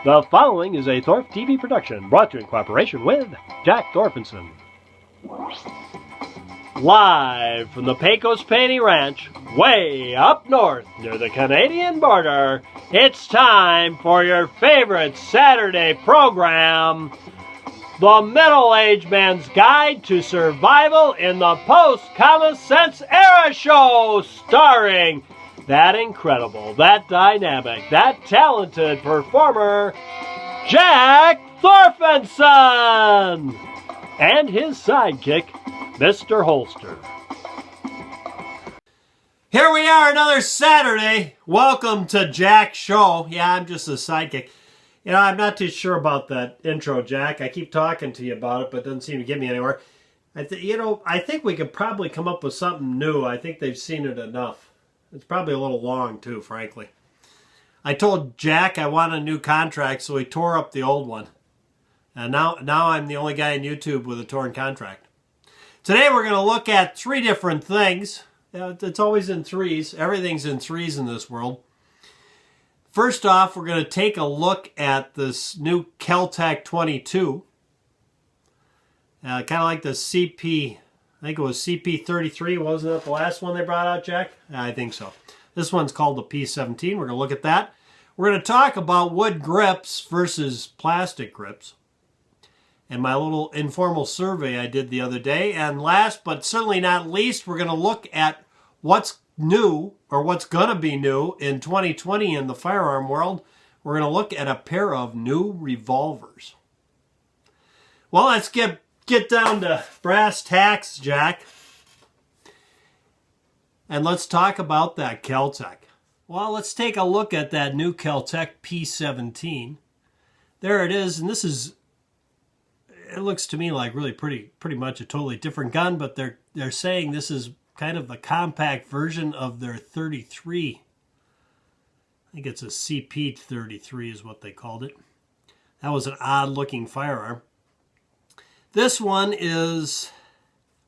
The following is a Thorpe TV production brought to you in cooperation with Jack Thorfinson. Live from the Pecos Painting Ranch, way up north near the Canadian border, it's time for your favorite Saturday program, The Middle-Aged Man's Guide to Survival in the Post-Common Sense Era Show, starring that incredible, that dynamic, that talented performer, Jack Thorfinson, and his sidekick, Mr. Holster. Here we are, another Saturday. Welcome to Jack's show. Yeah, I'm just a sidekick. You know, I'm not too sure about that intro, Jack. I keep talking to you about it, but it doesn't seem to get me anywhere. I think we could probably come up with something new. I think they've seen it enough. It's probably a little long, too, frankly. I told Jack I want a new contract, so he tore up the old one. And now I'm the only guy on YouTube with a torn contract. Today we're going to look at three different things. You know, it's always in threes. Everything's in threes in this world. First off, we're going to take a look at this new Kel Tec 22. Kind of like the CP... I think it was CP33, wasn't it the last one they brought out, Jack? I think so. This one's called the P17. We're going to look at that. We're going to talk about wood grips versus plastic grips, and my little informal survey I did the other day. And last but certainly not least, we're going to look at what's new, or what's going to be new in 2020 in the firearm world. We're going to look at a pair of new revolvers. Well, let's get down to brass tacks, Jack. And let's talk about that Kel Tec. Well, let's take a look at that new Kel Tec P17. There it is, and this is, it looks to me like really pretty much a totally different gun, but they're saying this is kind of the compact version of their 33. I think it's a CP33 is what they called it. That was an odd looking firearm. This one is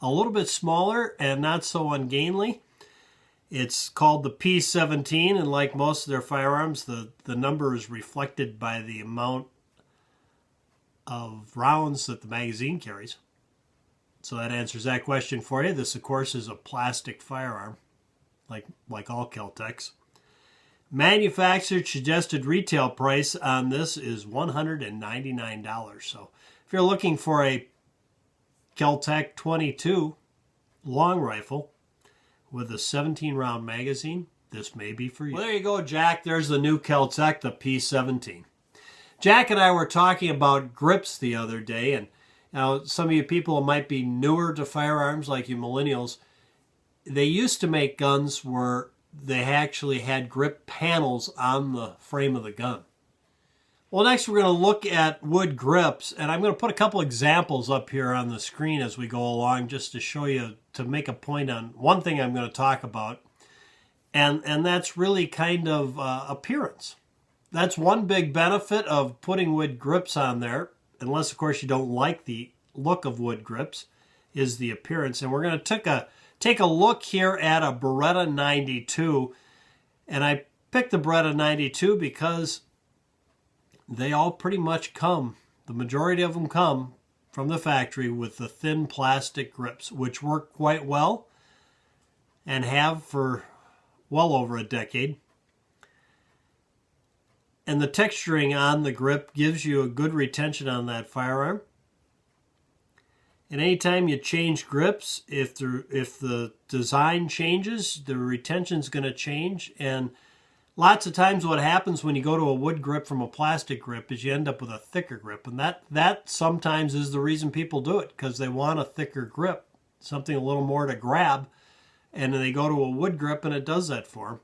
a little bit smaller and not so ungainly. It's called the P17, and like most of their firearms, the number is reflected by the amount of rounds that the magazine carries. So that answers that question for you. This, of course, is a plastic firearm, like all Kel Tecs. Manufacturer suggested retail price on this is $199. So if you're looking for a Kel Tec 22 long rifle with a 17-round magazine, this may be for you. Well, there you go, Jack. There's the new Kel Tec, the P17. Jack and I were talking about grips the other day, and now some of you people might be newer to firearms, like you millennials. They used to make guns where they actually had grip panels on the frame of the gun. Well, next we're going to look at wood grips, and I'm going to put a couple examples up here on the screen as we go along, just to show you, to make a point on one thing I'm going to talk about, and that's really kind of appearance. That's one big benefit of putting wood grips on there, unless of course you don't like the look of wood grips, is the appearance. And we're going to take a look here at a Beretta 92, and I picked the Beretta 92 because they all pretty much come, the majority of them come from the factory with the thin plastic grips, which work quite well and have for well over a decade. And the texturing on the grip gives you a good retention on that firearm. And anytime you change grips, if the design changes, the retention's going to change. And lots of times what happens when you go to a wood grip from a plastic grip is you end up with a thicker grip. And that sometimes is the reason people do it, because they want a thicker grip, something a little more to grab. And then they go to a wood grip and it does that for them.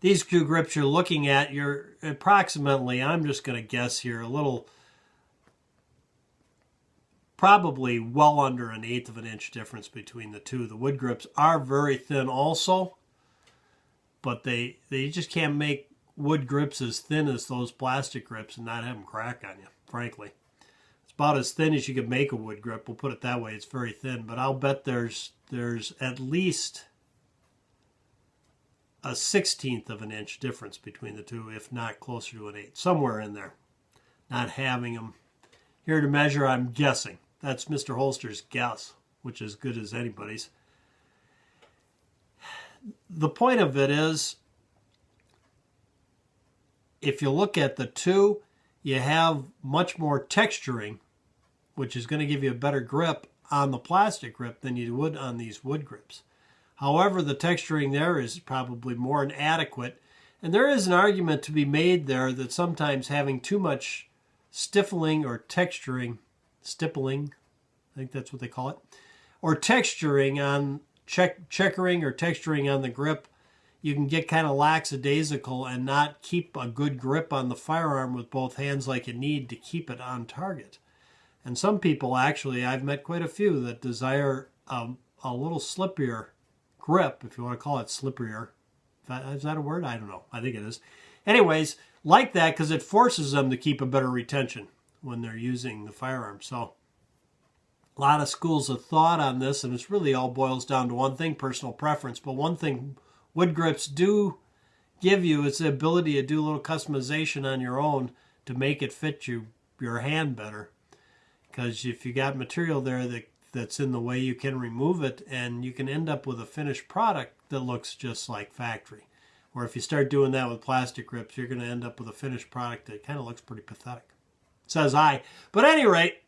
These two grips you're looking at, you're approximately, I'm just going to guess here, probably well under 1/8 of an inch difference between the two. The wood grips are very thin also, but they just can't make wood grips as thin as those plastic grips and not have them crack on you, frankly. It's about as thin as you could make a wood grip, we'll put it that way. It's very thin, but I'll bet there's at least a 1/16 of an inch difference between the two, if not closer to an 1/8, somewhere in there. Not having them here to measure, I'm guessing. That's Mr. Holster's guess, which is good as anybody's. The point of it is, if you look at the two, you have much more texturing, which is going to give you a better grip on the plastic grip than you would on these wood grips. However, the texturing there is probably more inadequate, and there is an argument to be made there that sometimes having too much stippling or texturing, stippling, I think that's what they call it, or texturing on checkering or texturing on the grip, you can get kind of lackadaisical and not keep a good grip on the firearm with both hands like you need to keep it on target. And some people, actually, I've met quite a few that desire a little slippier grip, if you want to call it slipperier. Is that a word? I don't know. I think it is. Anyways, like that, because it forces them to keep a better retention when they're using the firearm. So a lot of schools of thought on this, and it's really all boils down to one thing, personal preference. But one thing wood grips do give you is the ability to do a little customization on your own to make it fit your hand better. Because if you got material there that's in the way, you can remove it, and you can end up with a finished product that looks just like factory. Or if you start doing that with plastic grips, you're going to end up with a finished product that kind of looks pretty pathetic. Says I. But at any rate,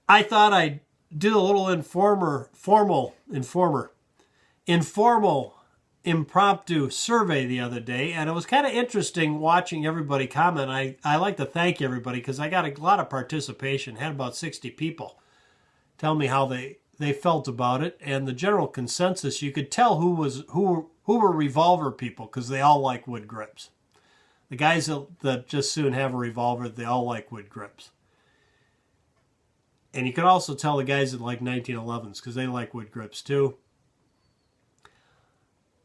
I thought I'd do a little informal impromptu survey the other day, and it was kind of interesting watching everybody comment. I like to thank everybody because I got a lot of participation. Had about 60 people tell me how they felt about it, and the general consensus, you could tell who were revolver people because they all like wood grips. The guys that just soon have a revolver, they all like wood grips. And you could also tell the guys that like 1911s because they like wood grips too.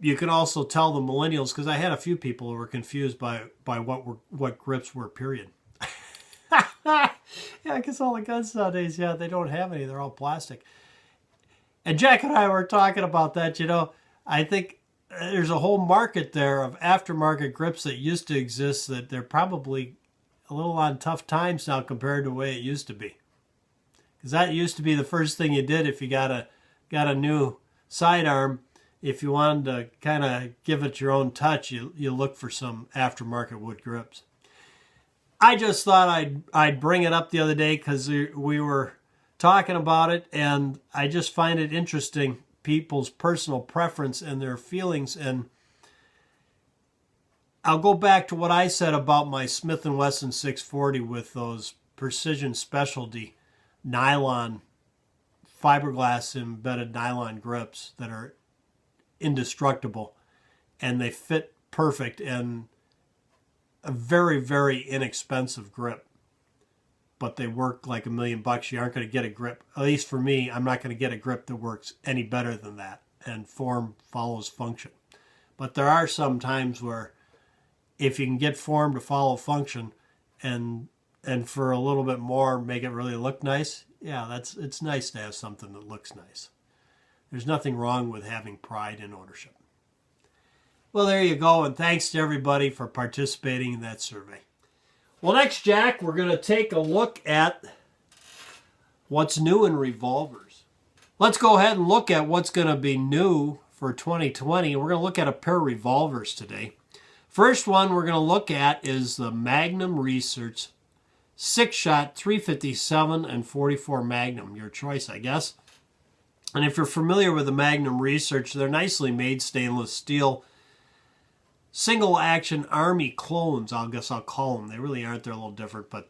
You can also tell the millennials, because I had a few people who were confused by what grips were, period. Yeah, because all the guns nowadays, yeah, they don't have any. They're all plastic. And Jack and I were talking about that, I think there's a whole market there of aftermarket grips that used to exist that they're probably a little on tough times now compared to the way it used to be. Because that used to be the first thing you did if you got a new sidearm. If you wanted to kind of give it your own touch, you look for some aftermarket wood grips. I just thought I'd bring it up the other day because we were talking about it, and I just find it interesting, people's personal preference and their feelings. And I'll go back to what I said about my Smith & Wesson 640 with those Precision Specialty nylon, fiberglass embedded nylon grips that are indestructible, and they fit perfect, and a very, very inexpensive grip, but they work like $1 million. You aren't going to get a grip, at least for me, I'm not going to get a grip that works any better than that, and form follows function. But there are some times where if you can get form to follow function and for a little bit more make it really look nice, yeah, it's nice to have something that looks nice. There's nothing wrong with having pride in ownership. Well, there you go, and thanks to everybody for participating in that survey. Well, next, Jack, we're going to take a look at what's new in revolvers. Let's go ahead and look at what's going to be new for 2020. We're going to look at a pair of revolvers today. First one we're going to look at is the Magnum Research 6-shot 357 and 44 Magnum. Your choice, I guess. And if you're familiar with the Magnum Research, they're nicely made stainless steel single action Army clones, I guess I'll call them. They really aren't. They're a little different, but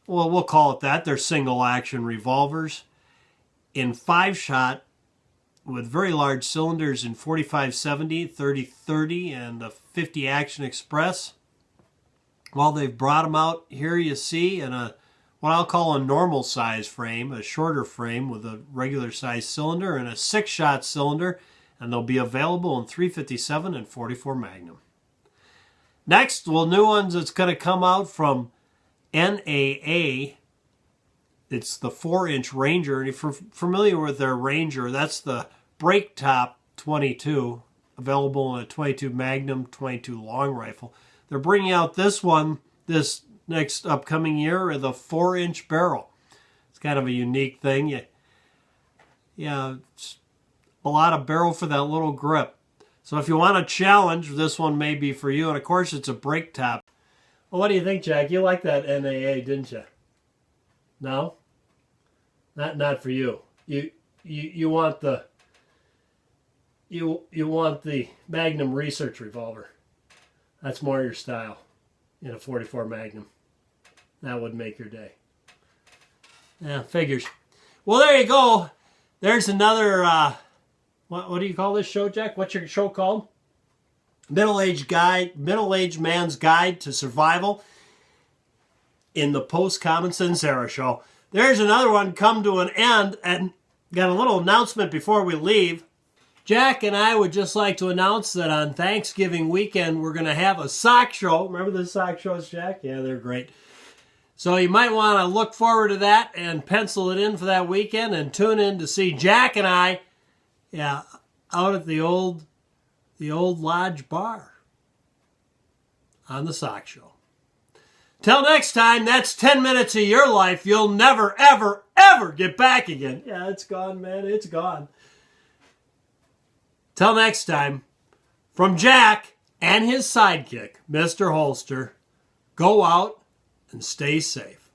well, we'll call it that. They're single action revolvers in 5-shot with very large cylinders in 45-70, 30-30, and a 50 Action Express. Well, they've brought them out here, you see, in a what I'll call a normal size frame, a shorter frame with a regular size cylinder and a 6-shot cylinder, and they'll be available in 357 and 44 Magnum. Next, well, new ones that's going to come out from NAA. It's the 4-inch Ranger, and if you're familiar with their Ranger, that's the break top 22. available in a 22 Magnum, 22 long rifle. They're bringing out this one this next upcoming year with a 4-inch barrel. It's kind of a unique thing. Yeah, it's a lot of barrel for that little grip. So if you want a challenge, this one may be for you. And of course, it's a break top. Well, what do you think, Jack? You like that NAA, didn't you? No? Not for you. You want the you want the Magnum research revolver. That's more your style in a 44 Magnum. That would make your day. Yeah, figures. Well, there you go. There's another, what do you call this show, Jack? What's your show called? Middle-aged man's guide to survival in the post-common sense era show. There's another one come to an end, and got a little announcement before we leave. Jack and I would just like to announce that on Thanksgiving weekend, we're going to have a sock show. Remember the sock shows, Jack? Yeah, they're great. So you might want to look forward to that and pencil it in for that weekend and tune in to see Jack and I, out at the old Lodge Bar on the sock show. Till next time, that's 10 minutes of your life you'll never, ever, ever get back again. Yeah, it's gone, man. It's gone. Till next time, from Jack and his sidekick, Mr. Holster, go out and stay safe.